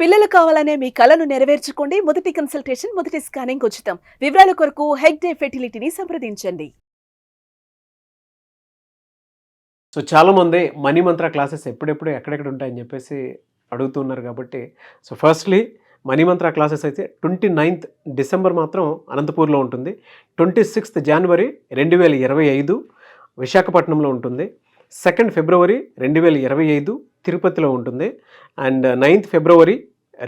పిల్లలు కావాలనే మీ కలను నెరవేర్చుకోండి. మొదటి కన్సల్టేషన్, మొదటి స్కానింగ్ ఉచితం. వివరాల కొరకు హెగ్డే ఫెర్టిలిటీని సంప్రదించండి. సో చాలామంది మనీ మంత్ర క్లాసెస్ ఎప్పుడెప్పుడు ఎక్కడెక్కడ ఉంటాయని చెప్పేసి అడుగుతున్నారు కాబట్టి సో ఫస్ట్లీ మనీ మంత్ర క్లాసెస్ అయితే 29th డిసెంబర్ మాత్రం అనంతపూర్లో ఉంటుంది. 26th జనవరి 2025 విశాఖపట్నంలో ఉంటుంది. 2nd ఫిబ్రవరి 2025 తిరుపతిలో ఉంటుంది. అండ్ 9th ఫిబ్రవరి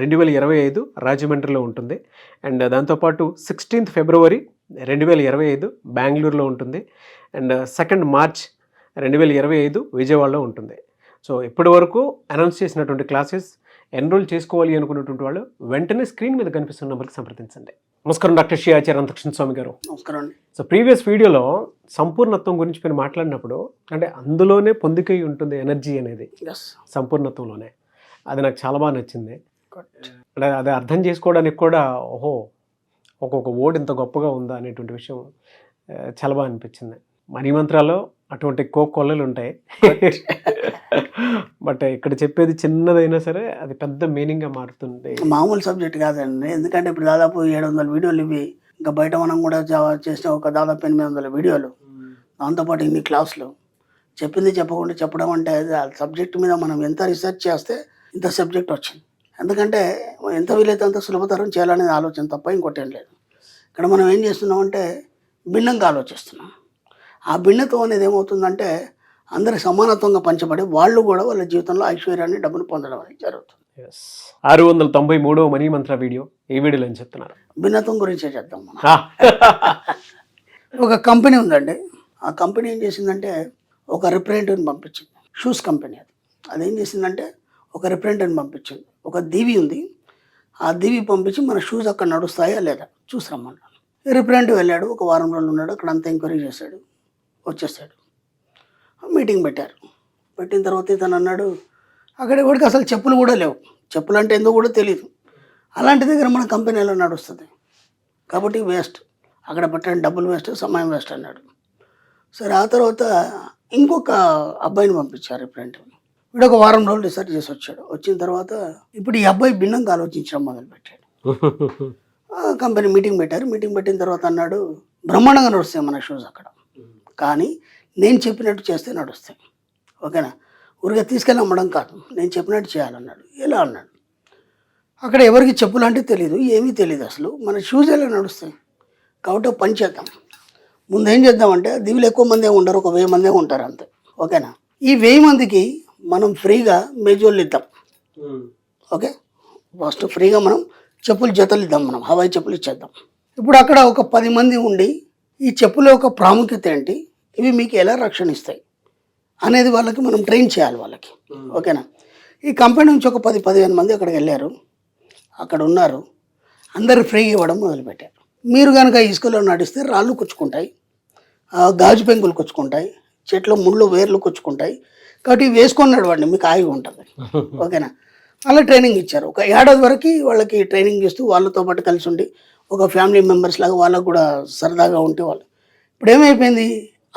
2025 రాజమండ్రిలో ఉంటుంది. అండ్ దాంతోపాటు 16th ఫిబ్రవరి 2025 బెంగళూరులో ఉంటుంది. అండ్ 2nd మార్చ్ 2025 విజయవాడలో ఉంటుంది. సో ఇప్పటి వరకు అనౌన్స్ చేసినటువంటి క్లాసెస్ ఎన్రోల్ చేసుకోవాలి అనుకున్నటువంటి వాళ్ళు వెంటనే స్క్రీన్ మీద కనిపిస్తున్న నెంబర్కి సంప్రదించండి. నమస్కారం డాక్టర్ శ్రీ ఆచార్య అనంతకృష్ణ స్వామి గారు. నమస్కారం అండి. సో ప్రీవియస్ వీడియోలో సంపూర్ణత్వం గురించి మీరు మాట్లాడినప్పుడు అంటే అందులోనే పొందికై ఉంటుంది ఎనర్జీ అనేది, సంపూర్ణత్వంలోనే. అది నాకు చాలా బాగా నచ్చింది. అంటే అది అర్థం చేసుకోవడానికి కూడా ఓహో ఒక్కొక్క వర్డ్ ఇంత గొప్పగా ఉందా అనేటువంటి విషయం చాలా బాగా అనిపించింది. మనీ మంత్రాల్లో అటువంటి కొల్లలు ఉంటాయి, బట్ ఇక్కడ చెప్పేది చిన్నదైనా సరే అది పెద్ద మీనింగ్గా మారుతుంది. మామూలు సబ్జెక్ట్ కాదండి. ఎందుకంటే ఇప్పుడు దాదాపు 700 వీడియోలు ఇవి, ఇంకా బయట మనం కూడా చేసిన ఒక దాదాపు 800 వీడియోలు, దాంతోపాటు ఇన్ని క్లాసులు చెప్పింది చెప్పకుండా చెప్పడం అంటే ఆ సబ్జెక్ట్ మీద మనం ఎంత రీసెర్చ్ చేస్తే ఇంత సబ్జెక్ట్ వచ్చింది. ఎందుకంటే ఎంత వీలైతే అంత సులభతరం చేయాలనేది ఆలోచన తప్ప ఇంకోటి ఏం లేదు. ఇక్కడ మనం ఏం చేస్తున్నామంటే భిన్నంగా ఆలోచిస్తున్నాం. ఆ భిన్నత్వం అనేది ఏమవుతుందంటే అందరికి సమానత్వంగా పంచబడి వాళ్ళు కూడా వాళ్ళ జీవితంలో ఐశ్వర్యాన్ని, డబ్బును పొందడం అనేది జరుగుతుంది. 693వ మనీ మంత్ర వీడియో ఈ వీడియోలో ఏం చెప్తున్నారు? భిన్నత్వం గురించే చేద్దాం మనం. ఒక కంపెనీ ఉందండి. ఆ కంపెనీ ఏం చేసిందంటే ఒక రిప్రజెంటేటివ్ని పంపించింది. షూస్ కంపెనీ అదేం చేసిందంటే ఒక రిప్రజెంటేటివ్ని పంపించింది. ఒక దీవి ఉంది, ఆ దీవి పంపించి మన షూస్ అక్కడ నడుస్తాయా లేదా చూసిరమ్మన్నాడు. రిప్రజెంటేటివ్ వెళ్ళాడు, ఒక వారం రోజులు ఉన్నాడు, అక్కడ అంతా ఎంక్వైరీ చేశాడు, వచ్చేసాడు. మీటింగ్ పెట్టారు. పెట్టిన తర్వాత ఇతను అన్నాడు అక్కడ ఎవరికి అసలు చెప్పులు కూడా లేవు, చెప్పులు అంటే ఎందుకు కూడా తెలియదు, అలాంటి దగ్గర మన కంపెనీ ఎలా నడుస్తుంది, కాబట్టి వేస్ట్, అక్కడ పెట్టండి, డబ్బులు వేస్ట్, సమయం వేస్ట్ అన్నాడు. సరే ఆ తర్వాత ఇంకొక అబ్బాయిని పంపించారు రిప్రజెంటేటివ్ని. వీడు ఒక వారం రోజులు రీసెర్చ్ చేసి వచ్చాడు. వచ్చిన తర్వాత ఇప్పుడు ఈ అబ్బాయి భిన్నంగా ఆలోచించడం మొదలుపెట్టాడు. కంపెనీ మీటింగ్ పెట్టారు. మీటింగ్ పెట్టిన తర్వాత అన్నాడు బ్రహ్మాండంగా నడుస్తాయి మన షూస్ అక్కడ, కానీ నేను చెప్పినట్టు చేస్తే నడుస్తాయి, ఓకేనా, ఊరిగా తీసుకెళ్ళి అమ్మడం కాదు, నేను చెప్పినట్టు చేయాలన్నాడు. ఎలా అన్నాడు, అక్కడ ఎవరికి చెప్పులు అంటే తెలియదు, ఏమీ తెలియదు, అసలు మన షూస్ ఎలా నడుస్తాయి, కాబట్టి పని చేద్దాం. ముందు ఏం చేద్దామంటే దీవులు ఎక్కువ మందే ఉండరు, ఒక 1000 మందే ఉంటారు అంతే, ఓకేనా. ఈ 1000 మందికి మనం ఫ్రీగా మేజోళ్ళు ఇద్దాం, ఓకే. ఫస్ట్ ఫ్రీగా మనం చెప్పులు జతలు ఇద్దాం, మనం హవాయి చెప్పులు ఇచ్చేద్దాం. ఇప్పుడు అక్కడ ఒక 10 మంది ఉండి ఈ చెప్పుల యొక్క ప్రాముఖ్యత ఏంటి, ఇవి మీకు ఎలా రక్షణ ఇస్తాయి అనేది వాళ్ళకి మనం ట్రైన్ చేయాలి వాళ్ళకి, ఓకేనా. ఈ కంపెనీ నుంచి ఒక 10-15 మంది అక్కడికి వెళ్ళారు, అక్కడ ఉన్నారు, అందరు ఫ్రీగా ఇవ్వడం మొదలుపెట్టారు. మీరు కనుక ఇసుకలో నడిస్తే రాళ్ళు కుచ్చుకుంటాయి, గాజు పెంకులు కుచ్చుకుంటాయి, చెట్లు ముళ్ళు వేర్లు కుచ్చుకుంటాయి, కాబట్టి వేసుకొని నడవండి మీకు హాయిగా ఉంటుంది, ఓకేనా. అలా ట్రైనింగ్ ఇచ్చారు. ఒక ఏడాది వరకు వాళ్ళకి ట్రైనింగ్ ఇస్తూ వాళ్ళతో పాటు కలిసి ఉండి ఒక ఫ్యామిలీ మెంబర్స్ లాగా వాళ్ళకు కూడా సరదాగా ఉంటే వాళ్ళు. ఇప్పుడు ఏమైపోయింది,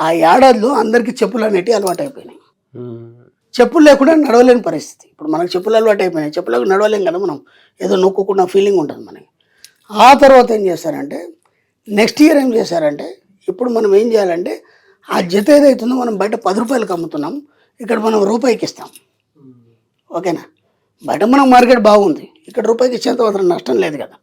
ఆ ఏడాదిలో అందరికీ చెప్పులు అనేటివి అలవాటు అయిపోయినాయి. చెప్పులు లేకుండా నడవలేని పరిస్థితి. ఇప్పుడు మనకు చెప్పులు అలవాటు అయిపోయినాయి, చెప్పులకు నడవలేం కదా మనం, ఏదో నొక్కుకున్న ఫీలింగ్ ఉంటుంది మనకి. ఆ తర్వాత ఏం చేశారంటే నెక్స్ట్ ఇయర్ ఏం చేశారంటే ఇప్పుడు మనం ఏం చేయాలంటే ఆ జత ఏదైతుందో మనం బయట 10 రూపాయలకు అమ్ముతున్నాం, ఇక్కడ మనం రూపాయికి ఇస్తాం, ఓకేనా. బయట మనకు మార్కెట్ బాగుంది, ఇక్కడ రూపాయికి ఇచ్చేంత మాత్రం నష్టం లేదు కదా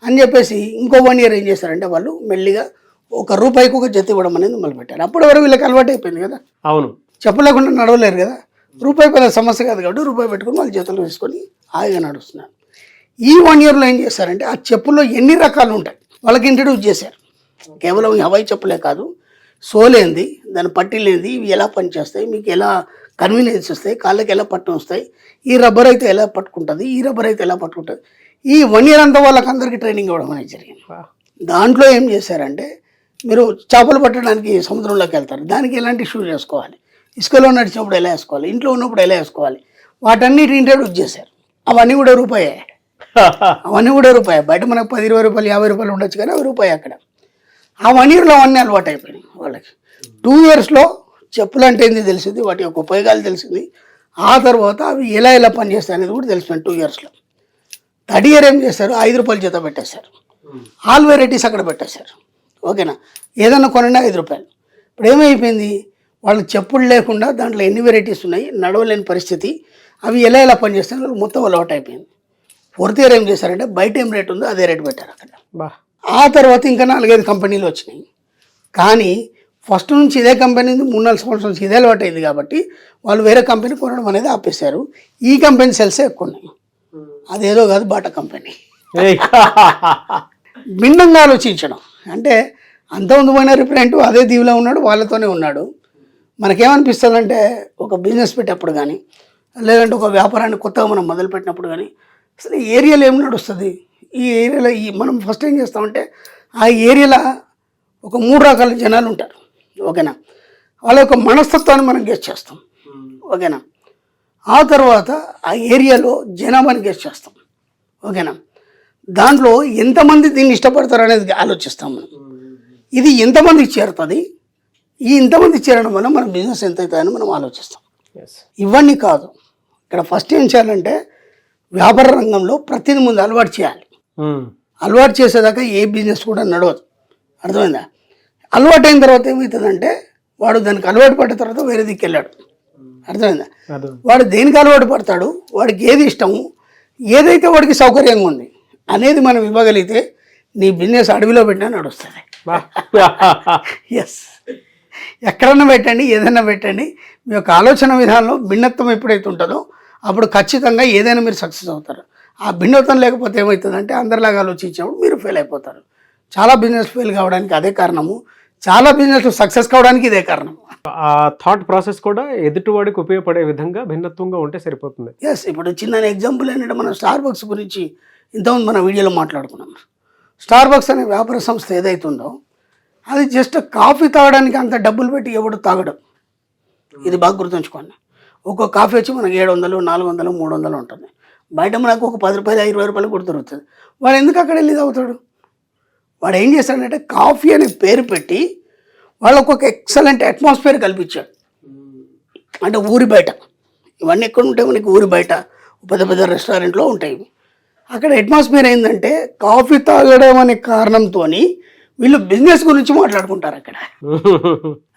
అని చెప్పేసి ఇంకో 1 ఇయర్ ఏం చేశారంటే వాళ్ళు మెల్లిగా ఒక రూపాయికి ఒక జత ఇవ్వడం అనేది మొదలుపెట్టారు. అప్పటి వరకు వీళ్ళకి అలవాటు అయిపోయింది కదా, అవును, చెప్పలేకుండా నడవలేరు కదా, రూపాయి పెద్ద సమస్య కాదు కాబట్టి రూపాయి పెట్టుకుని వాళ్ళు జతలు వేసుకొని హాయిగా నడుస్తున్నారు. ఈ 1 ఇయర్లో ఏం చేశారంటే ఆ చెప్పుల్లో ఎన్ని రకాలు ఉంటాయి వాళ్ళకి ఇంట్రడ్యూస్ చేశారు. కేవలం హవాయి చెప్పులే కాదు, సోలేంది, దాని పట్టీలేంది, ఇవి ఎలా పనిచేస్తాయి, మీకు ఎలా కన్వీనియన్స్ వస్తాయి, కాళ్ళకి ఎలా పట్టు వస్తాయి, ఈ రబ్బర్ అయితే ఎలా పట్టుకుంటుంది, ఈ రబ్బర్ అయితే ఎలా పట్టుకుంటుంది, ఈ 1 ఇయర్ అంతా వాళ్ళకి అందరికీ ట్రైనింగ్ ఇవ్వడం అనేది జరిగింది. దాంట్లో ఏం చేశారంటే మీరు చేపలు పట్టడానికి సముద్రంలోకి వెళ్తారు, దానికి ఎలాంటి షూస్ వేసుకోవాలి, ఇసుకలో నడిచినప్పుడు ఎలా వేసుకోవాలి, ఇంట్లో ఉన్నప్పుడు ఎలా వేసుకోవాలి, వాటన్నిటి ఇంట్రడ్యూస్ చేశారు. అవన్నీ కూడా రూపాయే, అవన్నీ కూడా రూపాయే. బయట మనకు 10-20 రూపాయలు 50 రూపాయలు ఉండొచ్చు కానీ అవి రూపాయి అక్కడ. ఆ 1 ఇయర్లో అవన్నీ అలవాటు అయిపోయినాయి వాళ్ళకి. 2 ఇయర్స్లో చెప్పులు అంటే ఏంది తెలిసింది, వాటి యొక్క ఉపయోగాలు తెలిసింది, ఆ తర్వాత అవి ఎలా పనిచేస్తాయి అనేది కూడా తెలిసిపోయింది 2 ఇయర్స్లో. థర్డ్ ఇయర్ ఏం చేశారు, 5 రూపాయలు జీతం పెట్టేశారు. ఆల్ వెరైటీస్ అక్కడ పెట్టేశారు. ఓకేనా, ఏదన్నా కొనండి 5 రూపాయలు. ఇప్పుడు ఏమైపోయింది, వాళ్ళు చెప్పులు లేకుండా దాంట్లో ఎన్ని వెరైటీస్ ఉన్నాయి, నడవలేని పరిస్థితి, అవి ఎలా పనిచేస్తాయి వాళ్ళకి మొత్తం అలవాటు అయిపోయింది. 4th ఇయర్ ఏం చేశారంటే బయట ఏం రేట్ ఉందో అదే రేట్ పెట్టారు అక్కడ. ఆ తర్వాత ఇంకా 4-5 కంపెనీలు వచ్చినాయి. కానీ ఫస్ట్ నుంచి ఇదే కంపెనీ 3-4 సంవత్సరాల నుంచి ఇదే అలవాటు అయింది కాబట్టి వాళ్ళు వేరే కంపెనీ కొనడం అనేది ఆపేశారు. ఈ కంపెనీ సెల్సే ఎక్కువ ఉన్నాయి. అదేదో కాదు బాటా కంపెనీ. భిన్నంగా ఆలోచించడం అంటే అంతకుముందు పోయిన రిప్రజెంటేటివ్ అదే దీవిలో ఉన్నాడు, వాళ్ళతోనే ఉన్నాడు. మనకేమనిపిస్తుంది అంటే ఒక బిజినెస్ పెట్టేప్పుడు కానీ లేదంటే ఒక వ్యాపారాన్ని కొత్తగా మనం మొదలుపెట్టినప్పుడు కానీ అసలు ఈ ఏరియాలో ఏం నడుస్తుంది, ఈ ఏరియాలో మనం ఫస్ట్ ఏం చేస్తామంటే ఆ ఏరియాలో ఒక 3 రకాల జనాలు ఉంటారు. ఓకేనా, వాళ్ళ యొక్క మనస్తత్వాన్ని మనం గెస్ చేస్తాం. ఓకేనా, ఆ తర్వాత ఆ ఏరియాలో జనాభాని గెస్ చేస్తాం. ఓకేనా, దాంట్లో ఎంతమంది దీన్ని ఇష్టపడతారు అనేది ఆలోచిస్తాం మనం. ఇది ఎంతమందికి చేరుతుంది, ఈ ఇంతమంది చేరడం వల్ల మన బిజినెస్ ఎంత అవుతుందని మనం ఆలోచిస్తాం. ఇవన్నీ కాదు, ఇక్కడ ఫస్ట్ ఏం చేయాలంటే వ్యాపార రంగంలో ప్రతిదీ ముందు అలవాటు చేయాలి. అలవాటు చేసేదాకా ఏ బిజినెస్ కూడా నడవదు. అర్థమైందా? అలవాటు అయిన తర్వాత ఏమవుతుందంటే వాడు దానికి అలవాటు పడిన తర్వాత వేరే దిక్కు వెళ్ళాడు. అర్థమైందా? వాడు దేనికి అలవాటు పడతాడు, వాడికి ఏది ఇష్టము, ఏదైతే వాడికి సౌకర్యంగా ఉంది అనేది మనం ఇవ్వగలిగితే నీ బిజినెస్ అడవిలో పెట్టినా నడుస్తుంది. ఎస్, ఎక్కడన్నా పెట్టండి, ఏదైనా పెట్టండి, మీ యొక్క ఆలోచన విధానంలో భిన్నత్వం ఎప్పుడైతే ఉంటుందో అప్పుడు ఖచ్చితంగా ఏదైనా మీరు సక్సెస్ అవుతారు. ఆ భిన్నత్వం లేకపోతే ఏమవుతుందంటే అందరిలాగా ఆలోచించినప్పుడు మీరు ఫెయిల్ అయిపోతారు. చాలా బిజినెస్ ఫెయిల్ కావడానికి అదే కారణము, చాలా బిజినెస్ సక్సెస్ కావడానికి ఇదే కారణం. ఆ థాట్ ప్రాసెస్ కూడా ఎదుటివాడికి ఉపయోగపడే విధంగా భిన్నత్వంగా ఉంటే సరిపోతుంది. ఎస్, ఇప్పుడు చిన్న ఎగ్జాంపుల్ ఏంటంటే మనం స్టార్ బక్స్ గురించి ఇంతకుముందు మన వీడియోలో మాట్లాడుకున్నాం. స్టార్ బక్స్ అనే వ్యాపార సంస్థ ఏదైతుందో అది జస్ట్ కాఫీ తాగడానికి అంత డబ్బులు పెట్టి ఎవడు తాగడం. ఇది బాగా గుర్తుంచుకోండి. ఒక్కో కాఫీ వచ్చి మనకి 700, 400, 300 ఉంటుంది. బయట మనకు ఒక 10 రూపాయలు, 20 రూపాయలు కూడా దొరుకుతుంది. వాడు ఎందుకు అక్కడ వెళ్ళి తాగుతాడు? వాడు ఏం చేస్తాడంటే కాఫీ అనే పేరు పెట్టి వాళ్ళకు ఒక ఎక్సలెంట్ అట్మాస్ఫియర్ కల్పించాడు. అంటే ఊరి బయట ఇవన్నీ ఎక్కడ ఉంటాయి మనకి, ఊరి బయట పెద్ద పెద్ద రెస్టారెంట్లో ఉంటాయి. అక్కడ అట్మాస్ఫియర్ ఏంటంటే కాఫీ తాగడం అనే కారణంతో వీళ్ళు బిజినెస్ గురించి మాట్లాడుకుంటారు అక్కడ.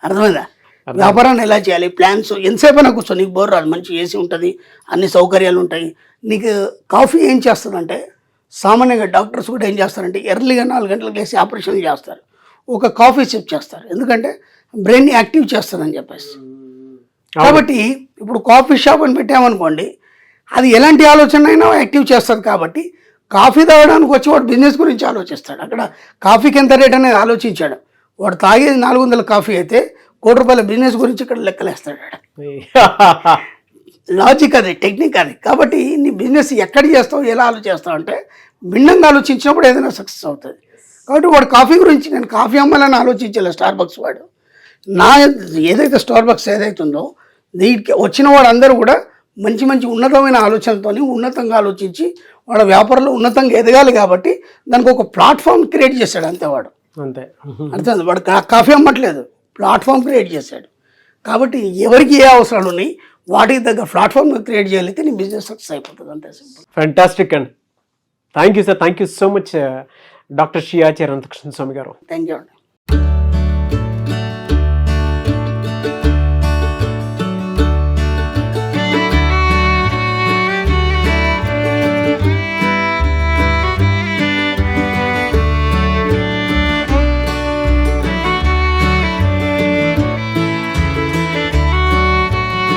అర్థమైందా? వ్యాపారాన్ని ఎలా చేయాలి, ప్లాన్స్, ఎంతసేపు అయినా కూర్చో, నీకు బోర్ రాదు, మంచి ఏసీ ఉంటుంది, అన్ని సౌకర్యాలు ఉంటాయి. నీకు కాఫీ ఏం చేస్తుందంటే సామాన్యంగా డాక్టర్స్ కూడా ఏం చేస్తారంటే ఎర్లీగా 4 గంటలకు లేసి ఆపరేషన్ చేస్తారు, ఒక కాఫీ సిప్ చేస్తారు, ఎందుకంటే బ్రెయిన్ యాక్టివ్ చేస్తుందని చెప్పేసి. కాబట్టి ఇప్పుడు కాఫీ షాప్ అని పెట్టామనుకోండి, అది ఎలాంటి ఆలోచన అయినా యాక్టివ్ చేస్తుంది. కాబట్టి కాఫీ తాగడానికి వచ్చి వాడు బిజినెస్ గురించి ఆలోచిస్తాడు. అక్కడ కాఫీకి ఎంత రేట్ అనేది ఆలోచించాడు. వాడు తాగేది 400 కాఫీ అయితే 1 కోటి రూపాయల బిజినెస్ గురించి ఇక్కడ లెక్కలేస్తాడు. లాజిక్ అది, టెక్నిక్ అది. కాబట్టి నీ బిజినెస్ ఎక్కడ చేస్తావు, ఎలా ఆలోచిస్తావు అంటే భిన్నంగా ఆలోచించినప్పుడు ఏదైనా సక్సెస్ అవుతుంది. కాబట్టి వాడు కాఫీ గురించి నేను కాఫీ అమ్మాలని ఆలోచించాలి. స్టార్ బక్స్ వాడు ఏదైతే స్టార్ బక్స్ ఏదైతుందో దీనికి వచ్చిన వాడు అందరూ కూడా మంచి మంచి ఉన్నతమైన ఆలోచనతో ఉన్నతంగా ఆలోచించి వాళ్ళ వ్యాపారంలో ఉన్నతంగా ఎదగాలి. కాబట్టి దానికి ఒక ప్లాట్ఫామ్ క్రియేట్ చేశాడు అంతే వాడు. అంతే, అర్థం. వాడు కాఫీ అమ్మట్లేదు, ప్లాట్ఫామ్ క్రియేట్ చేశాడు. కాబట్టి ఎవరికి ఏ అవసరాలు ఉన్నాయి వాటికి తగ్గ ప్లాట్ఫామ్ క్రియేట్ చేయగలిగితే నీ బిజినెస్ సక్సెస్ అయిపోతుంది. అంతే సింపుల్. ఫ్యాంటాస్టిక్ అండి. Thank you sir, thank you so much doctor Shri Acharya Anantakrishna Swami గారు. థ్యాంక్ యూ అండి.